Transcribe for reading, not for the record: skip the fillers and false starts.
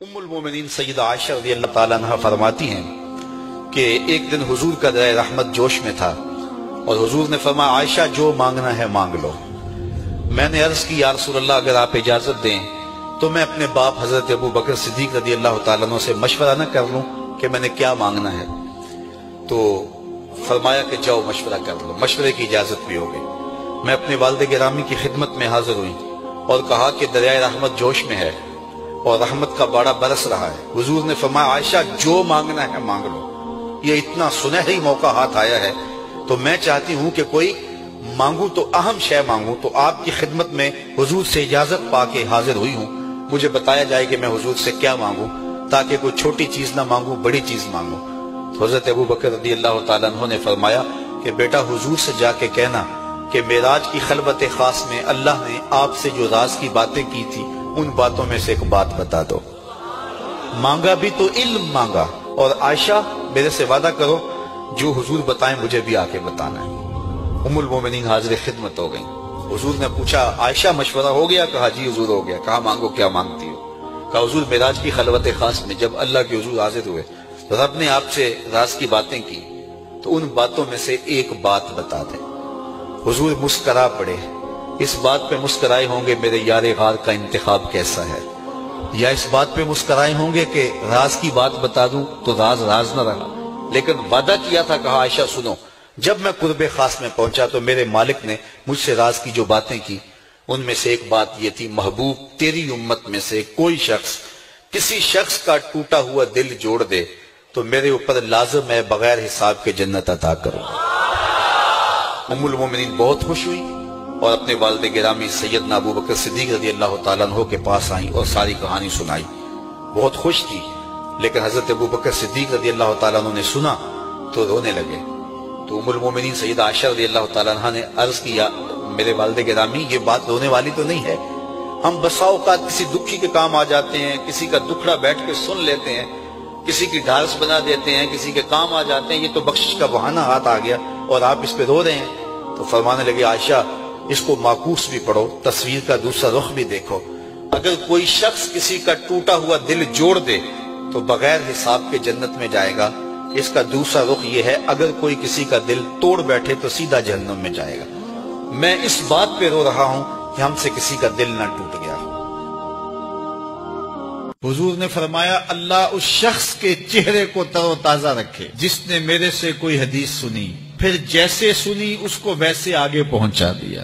ام المومنین سیدہ عائشہ رضی اللہ تعالیٰ عنہ فرماتی ہیں کہ ایک دن حضور کا دریا رحمت جوش میں تھا اور حضور نے فرمایا عائشہ جو مانگنا ہے مانگ لو۔ میں نے عرض کی یا رسول اللہ اگر آپ اجازت دیں تو میں اپنے باپ حضرت ابو بکر صدیق رضی اللہ تعالیٰ عنہ سے مشورہ نہ کر لوں کہ میں نے کیا مانگنا ہے؟ تو فرمایا کہ جاؤ مشورہ کر لو، مشورے کی اجازت بھی ہو گئی۔ میں اپنے والد گرامی کی خدمت میں حاضر ہوئی اور کہا کہ دریائے رحمت جوش میں ہے اور رحمت کا باڑا برس رہا ہے۔ حضور نے فرمایا عائشہ جو مانگنا ہے مانگ لو، یہ اتنا سنہری موقع ہاتھ آیا ہے تو میں چاہتی ہوں کہ کوئی مانگوں تو اہم شے مانگوں، تو آپ کی خدمت میں حضور سے اجازت پا کے حاضر ہوئی ہوں، مجھے بتایا جائے کہ میں حضور سے کیا مانگوں تاکہ کوئی چھوٹی چیز نہ مانگوں، بڑی چیز مانگوں۔ تو حضرت ابو بکر رضی اللہ تعالیٰ عنہ نے فرمایا کہ بیٹا حضور سے جا کے کہنا کہ معراج کی خلوت خاص میں اللہ نے آپ سے جو راز کی باتیں کی تھی ان باتوں میں سے ایک بات بتا دو۔ مانگا بھی تو علم مانگا، اور عائشہ میرے سے وعدہ کرو جو حضور بتائیں مجھے بھی آ کے بتانا ہے۔ ام المومنین حاضر خدمت ہو گئیں۔ حضور نے پوچھا عائشہ مشورہ ہو گیا؟ کہا جی حضور ہو گیا۔ کہا مانگو کیا مانگتی ہو؟ کہا حضور معراج کی خلوت خاص میں جب اللہ کے حضور حاضر ہوئے تو رب نے آپ سے راز کی باتیں کی تو ان باتوں میں سے ایک بات بتا دیں۔ حضور مسکرا پڑے، اس بات پہ مسکرائے ہوں گے میرے یار غار کا انتخاب کیسا ہے، یا اس بات پہ مسکرائے ہوں گے کہ راز کی بات بتا دوں تو راز نہ رہا، لیکن وعدہ کیا تھا۔ کہا عائشہ سنو، جب میں قرب خاص میں پہنچا تو میرے مالک نے مجھ سے راز کی جو باتیں کی ان میں سے ایک بات یہ تھی، محبوب تیری امت میں سے کوئی شخص کسی شخص کا ٹوٹا ہوا دل جوڑ دے تو میرے اوپر لازم ہے بغیر حساب کے جنت عطا کروں۔ ام المومنین بہت خوش ہوئی اور اپنے والد گرامی سیدنا ابو بکر صدیق رضی اللہ تعالیٰ عنہ کے پاس آئیں اور ساری کہانی سنائی۔ بہت خوش تھی، لیکن حضرت ابو بکر صدیق رضی اللہ تعالیٰ عنہ نے سنا تو رونے لگے۔ تو ام المومنین سیدہ عائشہ رضی اللہ تعالیٰ عنہ نے عرض کیا میرے والد گرامی یہ بات رونے والی تو نہیں ہے، ہم بسا اوقات کسی دکھی کے کام آ جاتے ہیں، کسی کا دکھڑا بیٹھ کے سن لیتے ہیں، کسی کی ڈھارس بنا دیتے ہیں، کسی کے کام آ جاتے ہیں، یہ تو بخشش کا بہانہ ہاتھ آ گیا اور آپ اس پہ رو رہے ہیں۔ تو فرمانے لگے عائشہ اس کو معکوس بھی پڑھو، تصویر کا دوسرا رخ بھی دیکھو، اگر کوئی شخص کسی کا ٹوٹا ہوا دل جوڑ دے تو بغیر حساب کے جنت میں جائے گا، اس کا دوسرا رخ یہ ہے اگر کوئی کسی کا دل توڑ بیٹھے تو سیدھا جہنم میں جائے گا۔ میں اس بات پہ رو رہا ہوں کہ ہم سے کسی کا دل نہ ٹوٹ گیا۔ حضور نے فرمایا اللہ اس شخص کے چہرے کو تر و تازہ رکھے جس نے میرے سے کوئی حدیث سنی، پھر جیسے سنی اس کو ویسے آگے پہنچا دیا۔